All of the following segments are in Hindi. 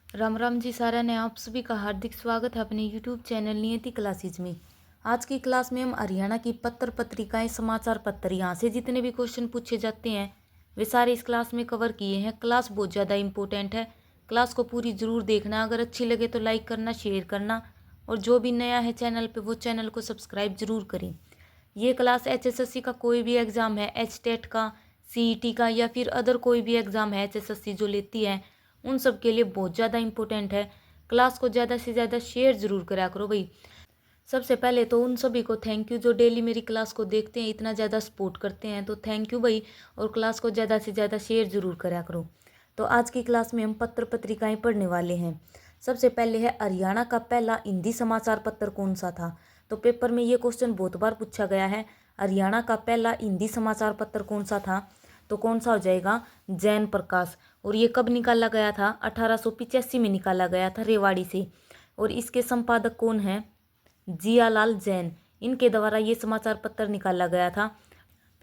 राम राम जी सारा ने आप सभी का हार्दिक स्वागत है अपने YouTube चैनल नियति क्लासेज में। आज की क्लास में हम हरियाणा की पत्र पत्रिकाएं समाचार पत्र यहाँ से जितने भी क्वेश्चन पूछे जाते हैं वे सारे इस क्लास में कवर किए हैं। क्लास बहुत ज़्यादा इंपॉर्टेंट है, क्लास को पूरी ज़रूर देखना। अगर अच्छी लगे तो लाइक करना, शेयर करना और जो भी नया है चैनल पर वो चैनल को सब्सक्राइब जरूर करें। ये क्लास HSSC का कोई भी एग्ज़ाम है, HTET का, CET का या फिर अदर कोई भी एग्ज़ाम है HSSC जो लेती है उन सब के लिए बहुत ज़्यादा इंपॉर्टेंट है। क्लास को ज़्यादा से ज़्यादा शेयर ज़रूर करा करो भाई। सबसे पहले तो उन सभी को थैंक यू जो डेली मेरी क्लास को देखते हैं, इतना ज़्यादा सपोर्ट करते हैं, तो थैंक यू भाई। और क्लास को ज़्यादा से ज़्यादा शेयर ज़रूर करा करो। तो आज की क्लास में हम पत्र पत्रिकाएं पढ़ने वाले हैं। सबसे पहले है हरियाणा का पहला हिंदी समाचार पत्र कौन सा था। तो पेपर में ये क्वेश्चन बहुत बार पूछा गया है, हरियाणा का पहला हिंदी समाचार पत्र कौन सा था। तो कौन सा हो जाएगा, जैन प्रकाश। और ये कब निकाला गया था, 1885 में निकाला गया था रेवाड़ी से। और इसके संपादक कौन है, जियालाल जैन। इनके द्वारा ये समाचार पत्र निकाला गया था।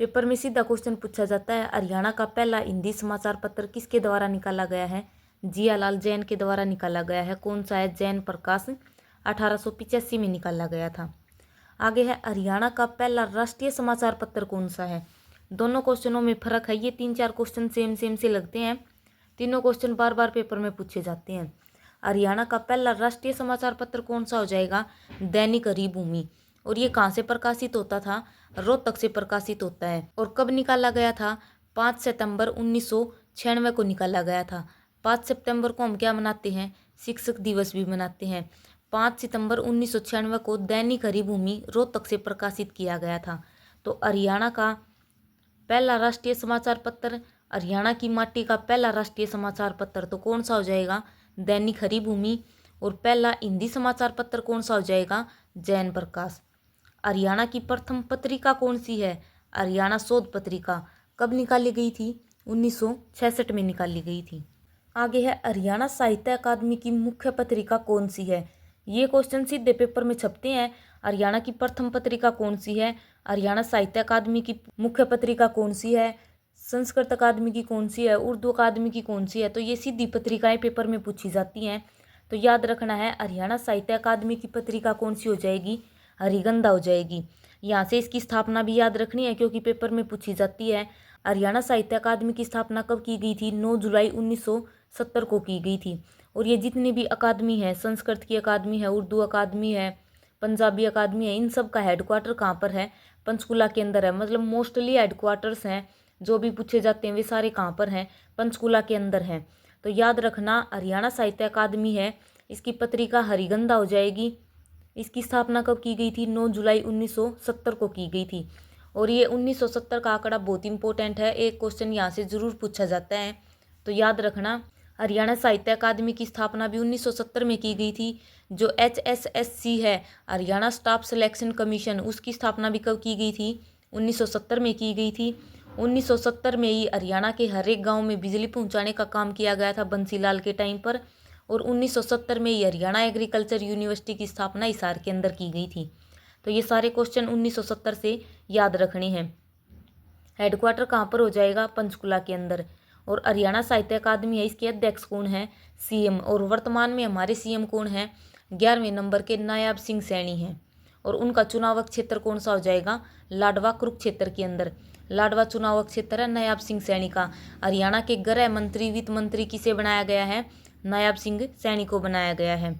पेपर में सीधा क्वेश्चन पूछा जाता है, हरियाणा का पहला हिंदी समाचार पत्र किसके द्वारा निकाला गया है, जियालाल जैन के द्वारा निकाला गया है। कौन सा है, जैन प्रकाश, 1885 में निकाला गया था। आगे है, हरियाणा का पहला राष्ट्रीय समाचार पत्र कौन सा है। दोनों क्वेश्चनों में फर्क है, ये 3-4 क्वेश्चन सेम सेम से लगते हैं। तीनों क्वेश्चन बार बार पेपर में पूछे जाते हैं। हरियाणा का पहला राष्ट्रीय समाचार पत्र कौन सा हो जाएगा, दैनिक हरिभूमि। और ये कहाँ से प्रकाशित होता था, रोहतक से प्रकाशित होता है। और कब निकाला गया था, 5 सितंबर 1996 को निकाला गया था। 5 सितंबर को हम क्या मनाते हैं, शिक्षक दिवस भी मनाते हैं। 5 सितंबर 1996 को दैनिक हरिभूमि रोहतक से प्रकाशित किया गया था। तो हरियाणा का पहला राष्ट्रीय समाचार पत्र, हरियाणा की माटी का पहला राष्ट्रीय समाचार पत्र तो कौन सा हो जाएगा, दैनिक हरिभूमि। और पहला हिंदी समाचार पत्र कौन सा हो जाएगा, जैन प्रकाश। हरियाणा की प्रथम पत्रिका कौन सी है, हरियाणा शोध पत्रिका। कब निकाली गई थी, 1966 में निकाली गई थी। आगे है, हरियाणा साहित्य अकादमी की मुख्य पत्रिका कौन सी है। ये क्वेश्चन सीधे पेपर में छपते हैं। हरियाणा की प्रथम पत्रिका कौन सी है, हरियाणा साहित्य अकादमी की मुख्य पत्रिका कौन सी है, संस्कृत अकादमी की कौन सी है, उर्दू अकादमी की कौन सी है। तो ये सीधी पत्रिकाएं पेपर में पूछी जाती हैं। तो याद रखना है, हरियाणा साहित्य अकादमी की पत्रिका कौन सी हो जाएगी, हरिगंधा हो जाएगी। यहाँ से इसकी स्थापना भी याद रखनी है क्योंकि पेपर में पूछी जाती है। हरियाणा साहित्य अकादमी की स्थापना कब की गई थी, 9 जुलाई 1970 को की गई थी। और ये जितनी भी अकादमी है, संस्कृत की अकादमी है, उर्दू अकादमी है, पंजाबी अकादमी है, इन सब का हेडक्वार्टर कहाँ पर है, पंचकुला के अंदर है। मतलब मोस्टली हेडक्वार्टर्स हैं जो भी पूछे जाते हैं वे सारे कहाँ पर हैं, पंचकुला के अंदर हैं। तो याद रखना, हरियाणा साहित्य अकादमी है, इसकी पत्रिका हरिगंधा हो जाएगी। इसकी स्थापना कब की गई थी, 9 जुलाई 1970 को की गई थी। और ये 1970 का आंकड़ा बहुत इंपॉर्टेंट है, एक क्वेश्चन यहाँ से ज़रूर पूछा जाता है। तो याद रखना, हरियाणा साहित्य अकादमी की स्थापना भी 1970 में की गई थी। जो HSSC है, हरियाणा स्टाफ सिलेक्शन कमीशन, उसकी स्थापना भी कब की गई थी, 1970 में की गई थी। 1970 में ही हरियाणा के हर एक गाँव में बिजली पहुँचाने का काम किया गया था बंसीलाल के टाइम पर। और 1970 में ही हरियाणा एग्रीकल्चर यूनिवर्सिटी की स्थापना हिसार के अंदर की गई थी। तो ये सारे क्वेश्चन 1970 से याद रखने हैं। हेडक्वार्टर कहाँ पर हो जाएगा, पंचकुला के अंदर। और हरियाणा साहित्य अकादमी है, इसके अध्यक्ष कौन है, CM। और वर्तमान में हमारे CM कौन है, 11वें नंबर के नायाब सिंह सैनी हैं। और उनका चुनाव क्षेत्र कौन सा हो जाएगा, लाडवा कुरुक्षेत्र के अंदर। लाडवा चुनाव क्षेत्र है नायाब सिंह सैनी का। हरियाणा के गृह मंत्री, वित्त मंत्री किसे बनाया गया है, नायाब सिंह सैनी को बनाया गया है।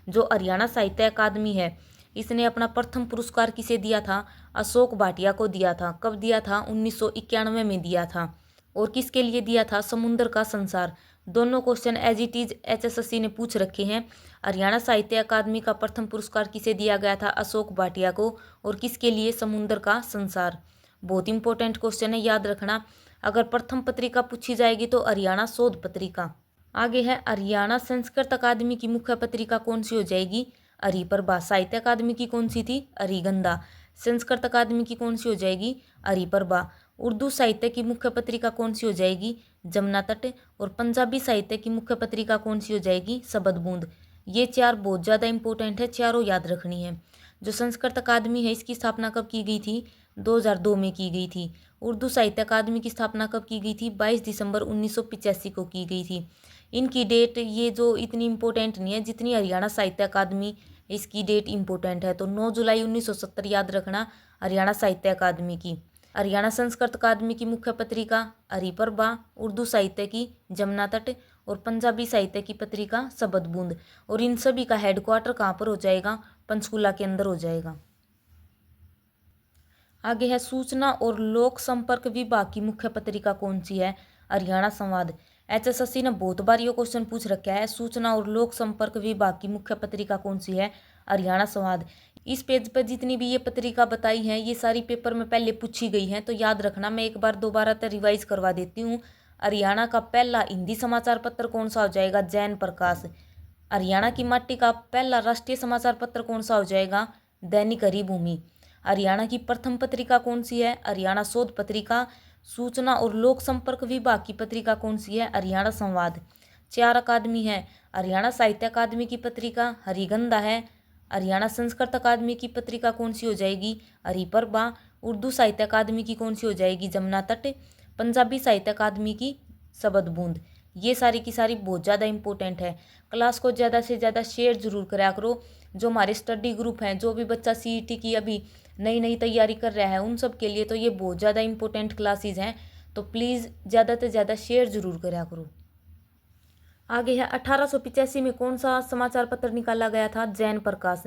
जो हरियाणा साहित्य अकादमी है, इसने अपना प्रथम पुरस्कार किसे दिया था, अशोक भाटिया को दिया था। कब दिया था, 1991 में दिया था। और किसके लिए दिया था, समुद्र का संसार। दोनों question as it is HSSC ने पूछ रखे हैं। हरियाणा साहित्य अकादमी का प्रथम पुरस्कार किसे दिया गया था, अशोक भाटिया को। और किसके लिए, समुद्र का संसार। बहुत इंपॉर्टेंट क्वेश्चन है, याद रखना। अगर प्रथम पत्रिका पूछी जाएगी तो हरियाणा शोध पत्रिका। आगे है, हरियाणा संस्कृत अकादमी की मुख्य पत्रिका कौन सी हो जाएगी, हरिप्रभा। साहित्य अकादमी की कौन सी थी, हरिगंधा। संस्कृत अकादमी की कौन सी हो जाएगी, हरिप्रभा। उर्दू साहित्य की मुख्य पत्रिका कौन सी हो जाएगी, जमुना तट। और पंजाबी साहित्य की मुख्य पत्रिका कौन सी हो जाएगी, शबद बूंद। ये चार बहुत ज़्यादा इंपॉर्टेंट है, चारों याद रखनी है। जो संस्कृत अकादमी है, इसकी स्थापना कब की गई थी, 2002 में की गई थी। उर्दू साहित्य अकादमी की स्थापना कब की गई थी? 22 दिसंबर 1985 को की गई थी। इनकी डेट ये जो इतनी इम्पोर्टेंट नहीं है जितनी हरियाणा साहित्य अकादमी, इसकी डेट इम्पोर्टेंट है। तो 9 जुलाई 1970 याद रखना, हरियाणा साहित्य अकादमी की। हरियाणा संस्कृत अकादमी की मुख्य पत्रिका हरिप्रभा, उर्दू साहित्य की जमुना तट और पंजाबी साहित्य की पत्रिका शबद बूंद। और इन सभी का हेडक्वार्टर कहाँ पर हो जाएगा? पंचकुला के अंदर हो जाएगा। आगे है सूचना और लोक संपर्क विभाग की मुख्य पत्रिका कौन सी है? हरियाणा संवाद। HSSC ने बहुत बार ये क्वेश्चन पूछ रखा है, सूचना और लोक संपर्क विभाग की मुख्य पत्रिका कौन सी है? हरियाणा संवाद। इस पेज पर जितनी भी ये पत्रिका बताई है ये सारी पेपर में पहले पूछी गई हैं, तो याद रखना। मैं एक बार दोबारा तो रिवाइज करवा देती हूँ। हरियाणा का पहला हिंदी समाचार पत्र कौन सा हो जाएगा? जैन प्रकाश। हरियाणा की माटी का पहला राष्ट्रीय समाचार पत्र कौन सा हो जाएगा? दैनिक हरिभूमि। हरियाणा की प्रथम पत्रिका कौन सी है? हरियाणा शोध पत्रिका। सूचना और लोक संपर्क विभाग की पत्रिका कौन सी है? हरियाणा संवाद। 4 अकादमी है। हरियाणा साहित्य अकादमी की पत्रिका हरिगंधा है। हरियाणा संस्कृत अकादमी की पत्रिका कौन सी हो जाएगी? हरिप्रभा। उर्दू साहित्य अकादमी की कौन सी हो जाएगी? जमुना तट। पंजाबी साहित्य अकादमी की शबद बूंद। ये सारी की सारी बहुत ज़्यादा इंपॉर्टेंट है। क्लास को ज़्यादा से ज़्यादा शेयर जरूर करा करो। जो हमारे स्टडी ग्रुप हैं, जो भी बच्चा CET की अभी नई नई तैयारी कर रहा है, उन सब के लिए तो ये बहुत ज़्यादा इंपॉर्टेंट क्लासेज हैं। तो प्लीज़ ज़्यादा से ज़्यादा शेयर जरूर करा करो। आगे है 1885 में कौन सा समाचार पत्र निकाला गया था? जैन प्रकाश।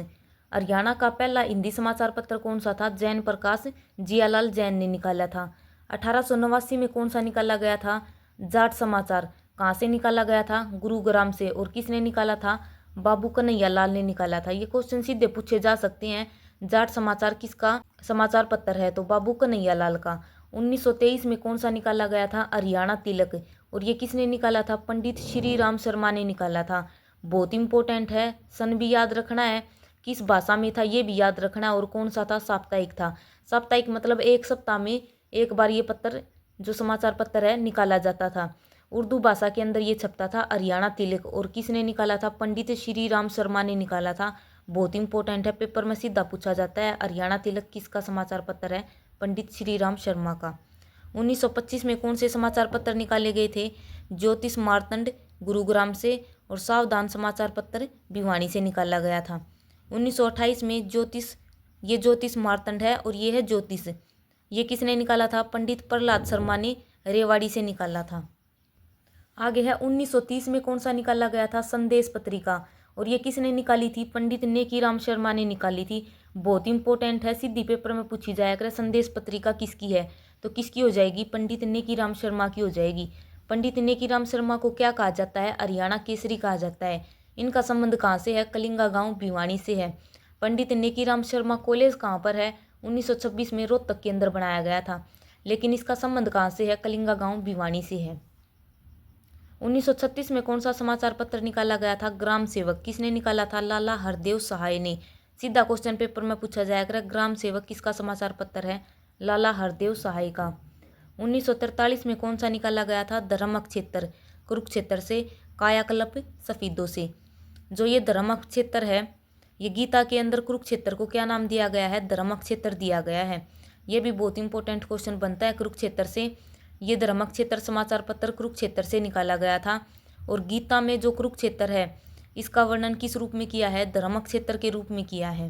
हरियाणा का पहला हिंदी समाचार पत्र कौन सा था? जैन प्रकाश, जियालाल जैन ने निकाला था। 1889 में कौन सा निकाला गया था? जाट समाचार। कहाँ से निकाला गया था? गुरुग्राम से। और किसने निकाला था? बाबू कन्हैया लाल ने निकाला था। ये क्वेश्चन सीधे पूछे जा सकते हैं। जाट समाचार किसका समाचार पत्र है? तो बाबू कन्हैया लाल का। 1923 में कौन सा निकाला गया था? हरियाणा तिलक। और ये किसने निकाला था? पंडित श्री राम शर्मा ने निकाला था। बहुत इंपॉर्टेंट है, सन भी याद रखना है, किस भाषा में था ये भी याद रखना है, और कौन सा था? साप्ताहिक था। साप्ताहिक मतलब एक सप्ताह में एक बार ये पत्र, जो समाचार पत्र है, निकाला जाता था। उर्दू भाषा के अंदर ये छपता था, हरियाणा तिलक। और किसने निकाला था? पंडित श्री राम शर्मा ने निकाला था। बहुत इंपॉर्टेंट है, पेपर में सीधा पूछा जाता है। हरियाणा तिलक किसका समाचार पत्र है? पंडित श्री राम शर्मा का। 1925 में कौन से समाचार पत्र निकाले गए थे? ज्योतिष मार्तंड गुरुग्राम से और सावधान समाचार पत्र भिवानी से निकाला गया था। 1928 में ज्योतिष मार्तंड है और ये है ज्योतिष। ये किसने निकाला था? पंडित प्रहलाद शर्मा ने रेवाड़ी से निकाला था। आगे है 1930 में कौन सा निकाला गया था? संदेश पत्रिका। और ये किसने निकाली थी? पंडित नेकीराम शर्मा ने निकाली थी। बहुत इंपॉर्टेंट है, सीधी पेपर में पूछी जाया करे। संदेश पत्रिका किसकी है? तो किसकी हो जाएगी? पंडित नेकीराम शर्मा की हो जाएगी। पंडित नेकीराम शर्मा को क्या कहा जाता है? हरियाणा केसरी कहा जाता है। इनका संबंध कहाँ से है? कलिंगा गांव भिवानी से है। पंडित नेकीराम शर्मा कॉलेज कहाँ पर है? 1926 में रोहतक के अंदर बनाया गया था, लेकिन इसका संबंध कहाँ से है? कलिंगा गांव भिवानी से है। 1936 में कौन सा समाचार पत्र निकाला गया था? ग्राम सेवक। किसने निकाला था? लाला हरदेव सहाय ने। सीधा क्वेश्चन पेपर में पूछा जाएगा, ग्राम सेवक किसका समाचार पत्र है? लाला हरदेव सहाय का। 1943 में कौन सा निकाला गया था? धर्मक्षेत्र, कुरुक्षेत्र से, कायाकल्प सफीदों से। जो ये धर्मक्षेत्र है, ये गीता के अंदर कुरुक्षेत्र को क्या नाम दिया गया है? धर्मक्षेत्र दिया गया है। ये भी बहुत इंपॉर्टेंट क्वेश्चन बनता है कुरुक्षेत्र से। ये धर्मक्षेत्र समाचार पत्र कुरुक्षेत्र से निकाला गया था। और गीता में जो कुरुक्षेत्र है, इसका वर्णन किस रूप में किया है? धर्मक्षेत्र के रूप में किया है।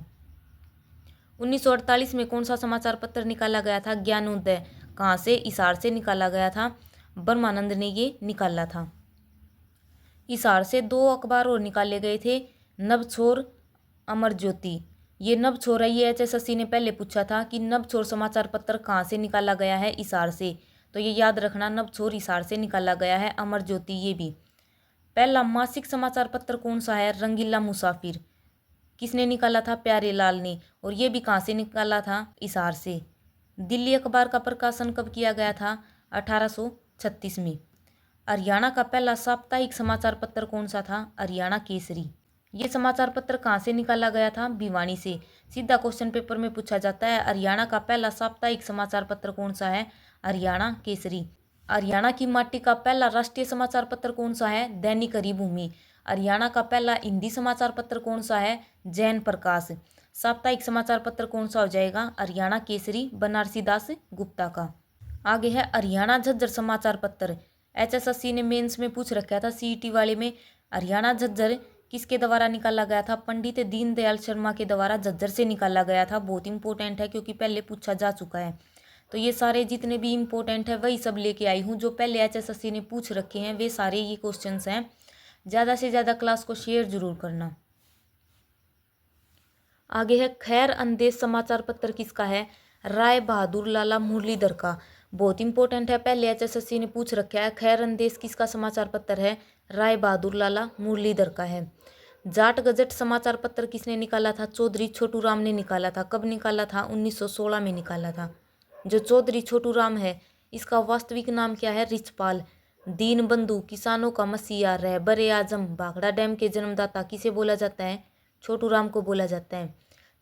1948 में कौन सा समाचार पत्र निकाला गया था? ज्ञानोदय। कहाँ से? हिसार से निकाला गया था। ब्रह्मानंद ने ये निकाला था। हिसार से 2 अखबार और निकाले गए थे, नवछोर, अमर ज्योति। ये नवछोर है, ये HSSC ने पहले पूछा था कि नवछोर समाचार पत्र कहाँ से निकाला गया है? हिसार से। तो ये याद रखना, नवछोर हिसार से निकाला गया है। अमर ज्योति ये भी। पहला मासिक समाचार पत्र कौन सा है? रंगीला मुसाफिर। किसने निकाला था? प्यारेलाल ने। और ये भी कहाँ से निकाला था? हिसार से। दिल्ली अखबार का प्रकाशन कब किया गया था? 1836 में। हरियाणा का पहला साप्ताहिक समाचार पत्र कौन सा था? हरियाणा केसरी। ये समाचार पत्र कहाँ से निकाला गया था? भिवानी से। सीधा क्वेश्चन पेपर में पूछा जाता है, हरियाणा का पहला साप्ताहिक समाचार पत्र कौन सा है? हरियाणा केसरी। हरियाणा की माटी का पहला राष्ट्रीय समाचार पत्र कौन सा है? दैनिक हरिभूमि। हरियाणा का पहला हिंदी समाचार पत्र कौन सा है? जैन प्रकाश। साप्ताहिक समाचार पत्र कौन सा हो जाएगा? हरियाणा केसरी, बनारसी दास गुप्ता का। आगे है हरियाणा झज्जर समाचार पत्र। HSSC ने मेंस में पूछ रखा था CET वाले में, हरियाणा झज्जर किसके द्वारा निकाला गया था? पंडित दीनदयाल शर्मा के द्वारा झज्जर से निकाला गया था। बहुत इंपॉर्टेंट है क्योंकि पहले पूछा जा चुका है। तो ये सारे जितने भी इंपॉर्टेंट है वही सब लेके आई हूँ, जो पहले HSSC ने पूछ रखे हैं वे सारे ये क्वेश्चंस हैं। ज़्यादा से ज़्यादा क्लास को शेयर जरूर करना। आगे है खैर अंदेश समाचार पत्र किसका है? राय बहादुर लाला मुरलीधर का। बहुत इंपॉर्टेंट है, पहले HSSC ने पूछ रखा है। खैर अंदेश किसका समाचार पत्र है? राय बहादुर लाला मुरलीधर का है। जाट गजट समाचार पत्र किसने निकाला था? चौधरी छोटू राम ने निकाला था। कब निकाला था? 1916 में निकाला था। जो चौधरी छोटू राम है इसका वास्तविक नाम क्या है? रिचपाल। दीन बंधु, किसानों का मसीहा, रहबरे आजम, भाखड़ा डैम के जन्मदाता किसे बोला जाता है? छोटू राम को बोला जाता है।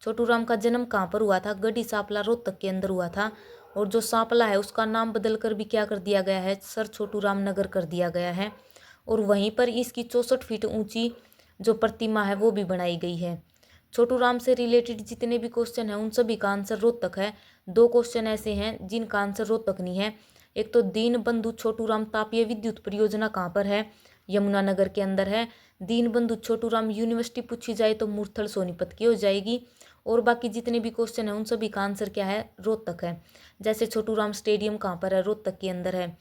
छोटू राम का जन्म कहाँ पर हुआ था? गढ़ी सांपला रोहतक के अंदर हुआ था। और जो सांपला है उसका नाम बदलकर भी क्या कर दिया गया है? सर छोटू राम नगर कर दिया गया है। और वहीं पर इसकी 64 फीट ऊंची जो प्रतिमा है वो भी बनाई गई है। छोटू राम से रिलेटेड जितने भी क्वेश्चन हैं उन सभी का आंसर रोहतक है। 2 क्वेश्चन ऐसे हैं जिनका आंसर रोहतक नहीं है। एक तो दीन बंधु छोटू राम तापीय विद्युत परियोजना कहाँ पर है? यमुनानगर के अंदर है। दीन बंधु छोटू राम यूनिवर्सिटी पूछी जाए तो मुरथल सोनीपत की हो जाएगी। और बाकी जितने भी क्वेश्चन हैं उन सभी का आंसर क्या है? रोहतक है। जैसे छोटू राम स्टेडियम कहाँ पर है? रोहतक के अंदर है।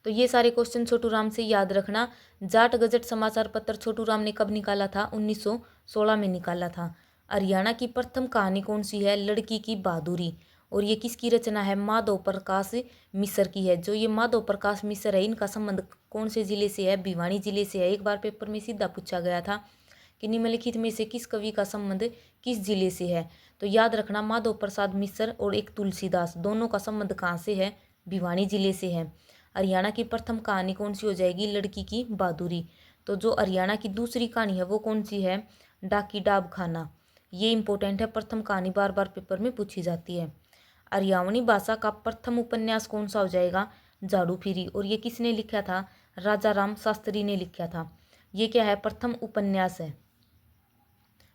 तो ये सारे क्वेश्चन छोटू राम से याद रखना। जाट गजट समाचार पत्र छोटू राम ने कब निकाला था? 1916 में निकाला था। हरियाणा की प्रथम कहानी कौन सी है? लड़की की बहादुरी। और ये किसकी रचना है? माधव प्रकाश मिश्र की है। जो ये माधव प्रकाश मिश्र है इनका संबंध कौन से जिले से है? भिवानी जिले से है। एक बार पेपर में सीधा पूछा गया था कि निम्नलिखित में से किस कवि का संबंध किस जिले से है? तो याद रखना माधव प्रसाद मिश्र और एक तुलसीदास, दोनों का संबंध कहाँ से है? भिवानी जिले से है। हरियाणा की प्रथम कहानी कौन सी हो जाएगी? लड़की की बहादुरी। तो जो हरियाणा की दूसरी कहानी है वो कौन सी है? डाकी डाब खाना। ये इंपॉर्टेंट है, प्रथम कहानी बार बार पेपर में पूछी जाती है। हरियाणवी भाषा का प्रथम उपन्यास कौन सा हो जाएगा? झाड़ू फिरी। और ये किसने लिखा था? राजा राम शास्त्री ने लिखा था। ये क्या है? प्रथम उपन्यास है।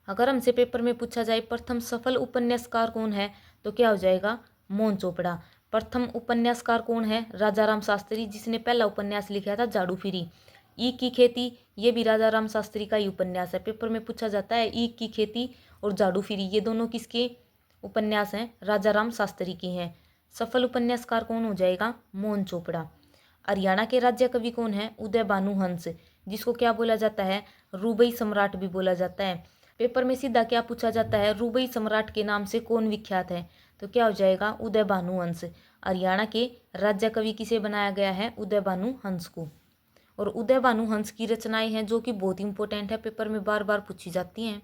अगर हमसे पेपर में पूछा जाए प्रथम सफल उपन्यासकार कौन है तो क्या हो जाएगा? मोहन चोपड़ा। प्रथम उपन्यासकार कौन है? राजा राम शास्त्री, जिसने पहला उपन्यास लिखा था झाड़ू फिरी। ईख की खेती, ये भी राजा राम शास्त्री का ही उपन्यास है। पेपर में पूछा जाता है ईख की खेती और झाड़ू फिरी ये दोनों किसके उपन्यास हैं? राजा राम शास्त्री की हैं। सफल उपन्यासकार कौन हो जाएगा? मोहन चोपड़ा। हरियाणा के राज्य कवि कौन है? उदय भानु हंस, जिसको क्या बोला जाता है? रूबई सम्राट भी बोला जाता है। पेपर में सीधा क्या पूछा जाता है? रूबई सम्राट के नाम से कौन विख्यात है? तो क्या हो जाएगा? उदय भानु हंस। हरियाणा के राज्य कवि किसे बनाया गया है? उदय भानु हंस को। और उदय भानु हंस की रचनाएं हैं जो कि बहुत इंपॉर्टेंट है, पेपर में बार बार पूछी जाती हैं।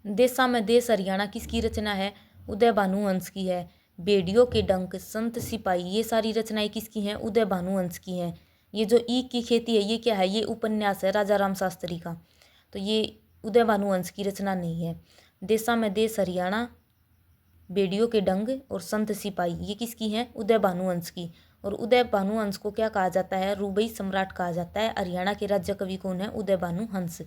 देशा में देश हरियाणा किसकी रचना है? उदय भानु हंस की है। बेडियों के डंक, संत सिपाही, ये सारी रचनाएं किसकी हैं? उदय भानु हंस की हैं। ये जो ईख की खेती है ये क्या है? ये उपन्यास है राजा राम शास्त्री का। तो ये उदय भानु हंस की रचना नहीं है। देशा में देश हरियाणा, बेडियों के डंग और संत सिपाही ये किसकी हैं? उदय भानु हंस की। और उदय भानु हंस को क्या कहा जाता है? रूबई सम्राट कहा जाता है। हरियाणा के राज्य कवि कौन है? उदय भानु हंस।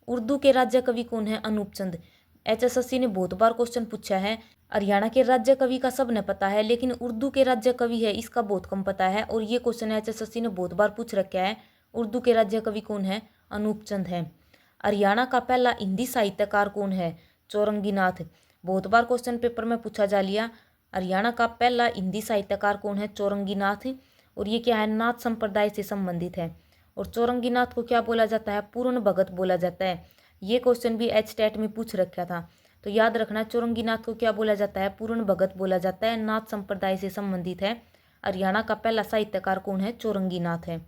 उर्दू के राज्य कवि कौन है? अनूप चंद। HSSC ने बहुत बार क्वेश्चन पूछा है। हरियाणा के राज्य कवि का सबने पता है, लेकिन उर्दू के राज्य कवि है इसका बहुत कम पता है। और ये क्वेश्चन HSSC ने बहुत बार पूछ रखा है। उर्दू के राज्य कवि कौन है? अनूप चंद है। हरियाणा का पहला हिंदी साहित्यकार कौन है? चौरंगीनाथ। बहुत बार क्वेश्चन पेपर में पूछा जा लिया। हरियाणा का पहला हिंदी साहित्यकार कौन है? चौरंगीनाथ। और ये क्या है? नाथ संप्रदाय से संबंधित है। और चौरंगीनाथ को क्या बोला जाता है? पूर्ण भगत बोला जाता है। ये क्वेश्चन भी HTET में पूछ रखा था, तो याद रखना चौरंगीनाथ को क्या बोला जाता है? पूर्ण भगत बोला जाता है, नाथ संप्रदाय से संबंधित है। हरियाणा का पहला साहित्यकार कौन है? चौरंगीनाथ है।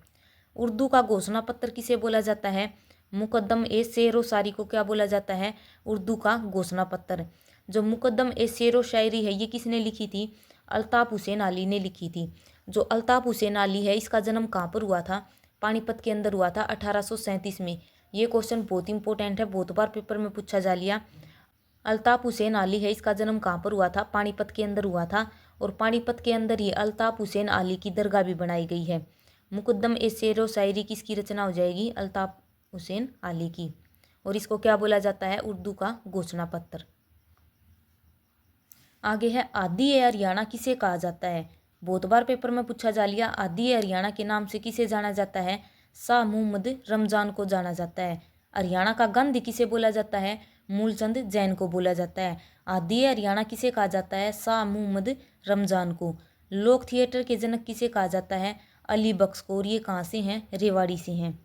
उर्दू का घोषणा पत्र किसे बोला जाता है? मुकद्दम ए शेरो शायरी को क्या बोला जाता है? उर्दू का घोषणा पत्र। जो मुकद्दम ए शेरो शायरी है ये किसने लिखी थी? अल्ताफ हुसैन अली ने लिखी थी। जो अल्ताफ हुसैन अली है इसका जन्म कहाँ पर हुआ था? पानीपत के अंदर हुआ था 1837 में। ये क्वेश्चन बहुत इंपॉर्टेंट है, बहुत बार पेपर में पूछा जा लिया। अल्ताफ हुसैन अली है इसका जन्म कहाँ पर हुआ था? पानीपत के अंदर हुआ था। और पानीपत के अंदर ही अल्ताफ हुसैन अली की दरगाह भी बनाई गई है। मुकद्दम ए शेर व शायरी किसकी रचना हो जाएगी? अल्ताफ हुसैन अली की। और इसको क्या बोला जाता है? उर्दू का घोषणा पत्र। आगे है आदि ए हरियाणा किसे कहा जाता है? बहुत बार पेपर में पूछा जा लिया। आदि ए हरियाणा के नाम से किसे जाना जाता है? शाह मुहम्मद रमजान को जाना जाता है। हरियाणा का गांधी किसे बोला जाता है? मूलचंद जैन को बोला जाता है। आदि ए हरियाणा किसे कहा जाता है? शाह मुहम्मद रमजान को। लोक थिएटर के जनक किसे कहा जाता है? अली बख्श को। और ये कहाँ से हैं? रेवाड़ी से हैं।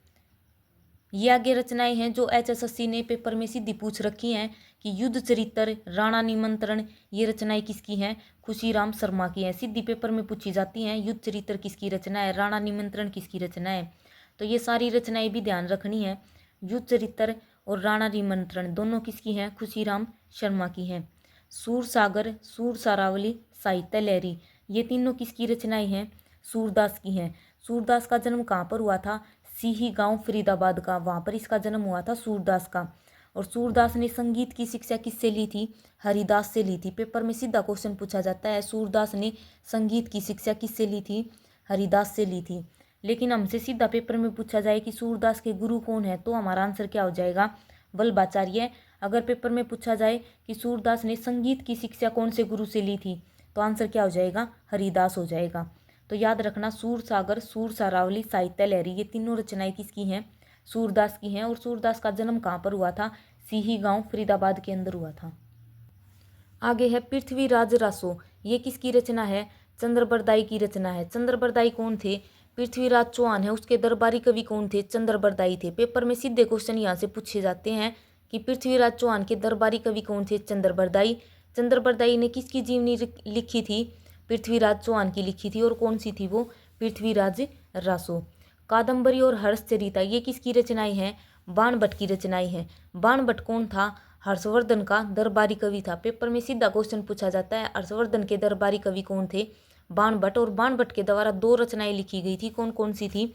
ये आगे रचनाएं हैं जो HSSC ने पेपर में सीधी पूछ रखी हैं कि युद्ध चरित्र, राणा निमंत्रण, ये रचनाएं किसकी हैं? खुशीराम शर्मा की हैं। सीधी पेपर में पूछी जाती हैं युद्ध चरित्र किसकी रचना है, राणा निमंत्रण किसकी रचना है। तो ये सारी रचनाएं भी ध्यान रखनी है। युद्ध चरित्र और राणा निमंत्रण दोनों किसकी हैं? खुशीराम शर्मा की हैं। सूर सागर, सूर सारावली, साहित्य लहरी, ये तीनों किसकी रचनाएं हैं? सूरदास की हैं। सूरदास का जन्म कहाँ पर हुआ था? सीही गांव फरीदाबाद का, वहाँ पर इसका जन्म हुआ था सूरदास का। और सूरदास ने संगीत की शिक्षा किससे ली थी? हरिदास से ली थी। पेपर में सीधा क्वेश्चन पूछा जाता है सूरदास ने संगीत की शिक्षा किससे ली थी? हरिदास से ली थी। लेकिन हमसे सीधा पेपर में पूछा जाए कि सूरदास के गुरु कौन है, तो हमारा आंसर क्या हो जाएगा? वल्लभाचार्य। अगर पेपर में पूछा जाए कि सूरदास ने संगीत की शिक्षा कौन से गुरु से ली थी, तो आंसर क्या हो जाएगा? हरिदास हो जाएगा। तो याद रखना सूर सागर, सूर सारावली, साहित्य लहरी, ये तीनों रचनाएं किसकी हैं? सूरदास की हैं। और सूरदास का जन्म कहाँ पर हुआ था? सीही गांव फरीदाबाद के अंदर हुआ था। आगे है पृथ्वीराज रासो, ये किसकी रचना है? चंद्रबरदाई की रचना है। चंद्रबरदाई कौन थे? पृथ्वीराज चौहान है, उसके दरबारी कवि कौन थे? चंद्रबरदाई थे। पेपर में सीधे क्वेश्चन यहाँ से पूछे जाते हैं कि पृथ्वीराज चौहान के दरबारी कवि कौन थे? चंद्रबरदाई। चंद्रबरदाई ने किसकी जीवनी लिखी थी? पृथ्वीराज चौहान की लिखी थी। और कौन सी थी वो? पृथ्वीराज रासो। कादम्बरी और हर्षचरिता, ये किसकी रचनाएं हैं? बाणभट्ट की रचनाएं हैं। बाणभट्ट कौन था? हर्षवर्धन का दरबारी कवि था। पेपर में सीधा क्वेश्चन पूछा जाता है हर्षवर्धन के दरबारी कवि कौन थे? बाणभट्ट। और बाणभट्ट के द्वारा 2 रचनाएं लिखी गई थी। कौन कौन सी थी?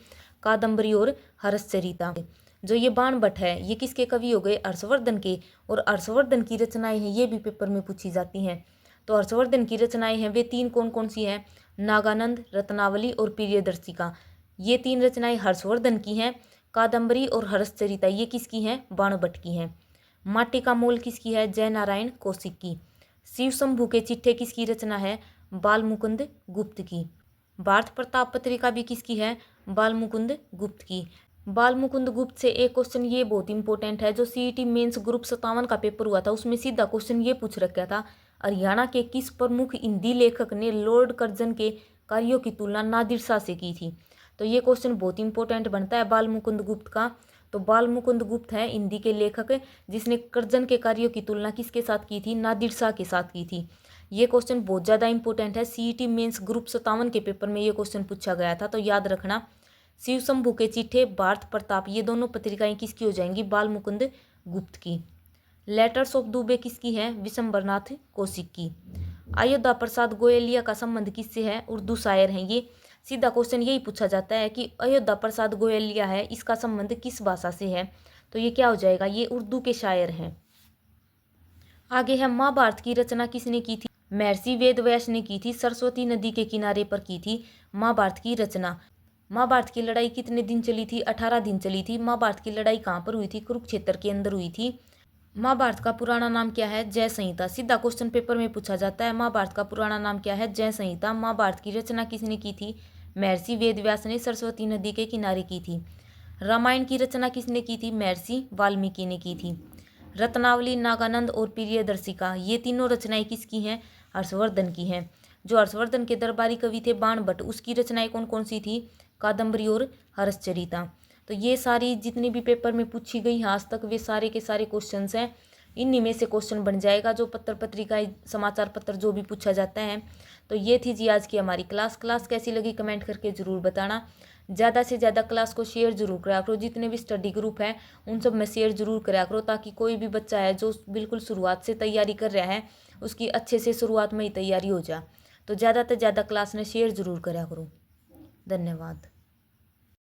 कादम्बरी और हर्षचरिता। जो ये बाणभट्ट है ये किसके कवि हो गए? हर्षवर्धन के। और हर्षवर्धन की रचनाएं हैं ये भी पेपर में पूछी जाती हैं। तो हर्षवर्धन की रचनाएं हैं वे 3 कौन कौन सी हैं? नागानंद, रत्नावली और प्रियदर्शिका। ये 3 रचनाएं हर्षवर्धन की हैं। कादम्बरी और हर्षचरिता ये किसकी हैं? बाणभट्ट की हैं। माटी का मोल किसकी है? जयनारायण कौशिक की। शिव शंभू के चिट्ठे किसकी रचना है? बालमुकुंद गुप्त की। भारत प्रताप पत्रिका भी किसकी है? बालमुकुंद गुप्त की। बालमुकुंद गुप्त से एक क्वेश्चन ये बहुत इंपॉर्टेंट है, जो CET मेंस ग्रुप 57 का पेपर हुआ था उसमें सीधा क्वेश्चन ये पूछ रखा था, हरियाणा के किस प्रमुख हिंदी लेखक ने लॉर्ड कर्जन के कार्यों की तुलना नादिर शाह से की थी? तो ये क्वेश्चन बहुत इंपॉर्टेंट बनता है बालमुकुंद गुप्त का। तो बालमुकुंद गुप्त है हिंदी के लेखक जिसने कर्जन के कार्यों की तुलना किसके साथ की थी? नादिर शाह के साथ की थी। ये क्वेश्चन बहुत ज़्यादा इंपॉर्टेंट है। CET मेंस ग्रुप 57 के पेपर में ये क्वेश्चन पूछा गया था, तो याद रखना। शिव शंभू के चिट्ठे, भारत प्रताप, ये दोनों पत्रिकाएं किसकी हो जाएंगी? बालमुकुंद गुप्त की। लेटर्स ऑफ दुबे किसकी है? विशंबरनाथ कौशिक की। अयोध्या प्रसाद गोयलिया का संबंध किससे है? उर्दू शायर हैं ये। सीधा क्वेश्चन यही पूछा जाता है कि अयोध्या प्रसाद गोयलिया है इसका संबंध किस भाषा से है? तो ये क्या हो जाएगा? ये उर्दू के शायर हैं। आगे है महाभारत की रचना किसने की थी? महर्षि वेदव्यास ने की थी। सरस्वती नदी के किनारे पर की थी महाभारत की रचना। महाभारत की लड़ाई कितने दिन चली थी? 18 दिन चली थी। महाभारत की लड़ाई कहाँ पर हुई थी? कुरुक्षेत्र के अंदर हुई थी। महाभारत का पुराना नाम क्या है? जय संहिता। सीधा क्वेश्चन पेपर में पूछा जाता है महाभारत का पुराना नाम क्या है? जय संहिता। महाभारत की रचना किसने की थी? महर्षि वेदव्यास ने सरस्वती नदी के किनारे की थी। रामायण की रचना किसने की थी? महर्षि वाल्मीकि ने की थी। रत्नावली, नागानंद और प्रियदर्शिका, ये तीनों रचनाएं किसकी हैं? हर्षवर्धन की हैं। जो हर्षवर्धन के दरबारी कवि थे बाणभट्ट, उसकी रचनाएं कौन कौन सी थी? कादम्बरी और हर्षचरिता। तो ये सारी जितनी भी पेपर में पूछी गई हैं आज तक वे सारे के सारे क्वेश्चंस हैं। इन्हीं में से क्वेश्चन बन जाएगा जो पत्र पत्रिका समाचार पत्र जो भी पूछा जाता है। तो ये थी जी आज की हमारी क्लास कैसी लगी कमेंट करके ज़रूर बताना। ज़्यादा से ज़्यादा क्लास को शेयर जरूर करा करो। जितने भी स्टडी ग्रुप हैं उन सब में शेयर जरूर करा करो, ताकि कोई भी बच्चा है जो बिल्कुल शुरुआत से तैयारी कर रहा है उसकी अच्छे से शुरुआत में ही तैयारी हो जाए। तो ज़्यादा से ज़्यादा क्लास में शेयर जरूर करा करो। धन्यवाद।